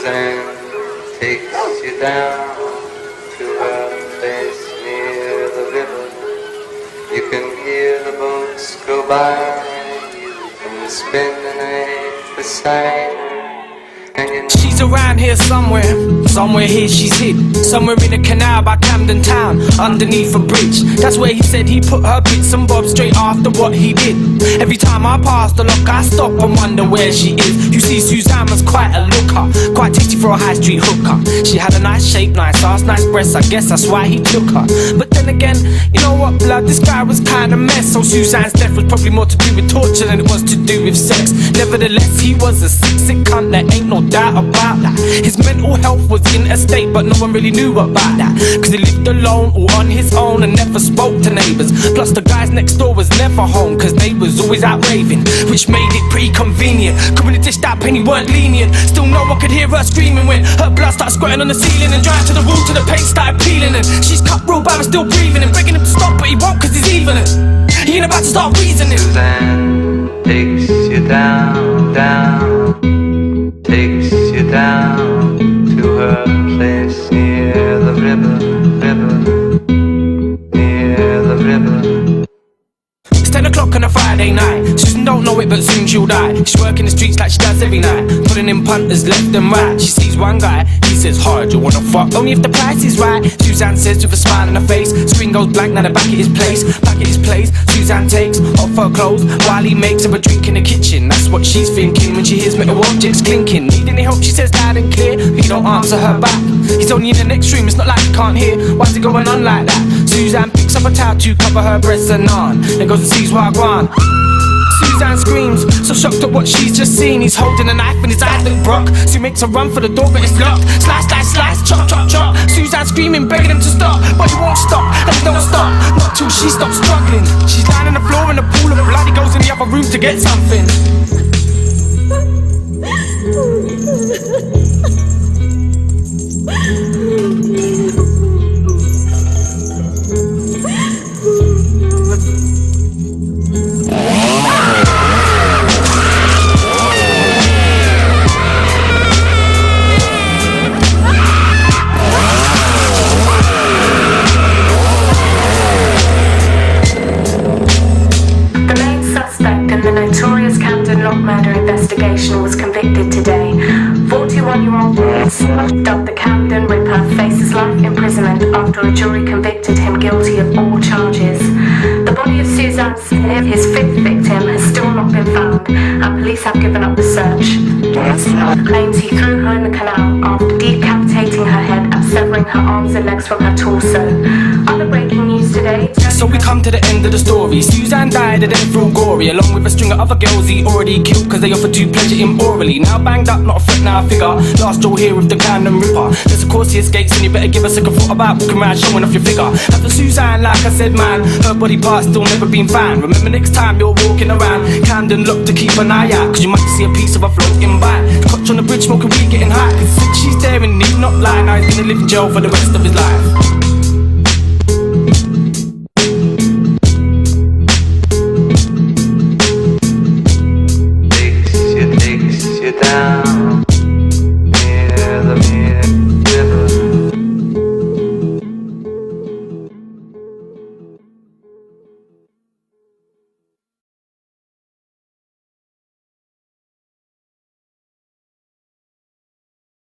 Suzanne takes you down to her place near the river. You can hear the boats go by. You can spend the night beside her. She's around here somewhere, somewhere here she's hid. Somewhere in a canal by Camden Town, underneath a bridge. That's where he said he put her bits and bobs straight after what he did. Every time I pass the lock I stop and wonder where she is. You see Suzanne was quite a looker, quite tasty for a high street hooker. She had a nice shape, nice ass, nice breasts, I guess that's why he took her. But then again, you know what blood, this guy was kinda mess. So Suzanne's death was probably more to do with torture than it was to do with sex. Nevertheless, he was a sick cunt, there ain't no doubt about that. His mental health was in a state, but no one really knew about that. Cause he lived alone, all on his own, and never spoke to neighbours. Plus the guys next door was never home, cause they was always out raving, which made it pretty convenient. Cause when it dished out penny weren't lenient. Still no one could hear her screaming when her blood started squirting on the ceiling and drying to the wall till the paint started peeling. And she's cut real bad and still breathing and begging him to stop, but he won't cause he's even it. He ain't about to start reasoning. Suzanne takes you down, down, takes you down to her place near the river, near the river. It's 10 o'clock on a Friday night. Susan don't know it, but soon she'll die. She's working the streets like she does every night, putting in punters left and right. She sees one guy, he says, hard, you wanna fuck? Only if the price is right. Suzanne says with a smile on her face. Screen goes blank, now they're back at his place. Back at his place, Suzanne takes off her clothes while he makes her a drink in the kitchen. That's what she's thinking when she hears metal objects clinking. Need any help, she says loud and clear. He don't answer her back. He's only in the next room, it's not like he can't hear. Why's it going on like that? Suzanne picks up a towel to cover her breasts and on, then goes and sees Wagwan. Suzanne screams, so shocked at what she's just seen. He's holding a knife in his eyes look broke. Sue makes a run for the door but it's locked. Slice, slice, slice, chop, chop, chop. Suzanne screaming, begging him to stop, but he won't stop, and he don't stop, not till she stops struggling. She's lying on the floor in a pool of blood. He goes in the other room to get something. Murder investigation was convicted today. 41-year-old dubbed the Camden Ripper faces life imprisonment after a jury convicted him guilty of all charges. The body of Suzanne Smith, his fifth victim, has still not been found, and police have given up the search. Claims he threw her in the canal after decapitating her head and severing her arms and legs from her torso. Other breaking news today. So we come to the end of the story. Suzanne died and then threw gory, along with a string of other girls he already killed cause they offered to pleasure him orally. Now banged up, not a threat, now a figure. Last you'll hear of the Camden Ripper. Yes, of course he escapes, and you better give a second thought about walking around showing off your figure. After Suzanne, like I said, man, her body parts still never been found. Remember next time you're walking around Camden, look to keep an eye out, cause you might see a piece of her floating by. Cotch on the bridge, smoking weed, getting high, cause since she's there and need not lie, now he's gonna live in jail for the rest of his life. Takes you down.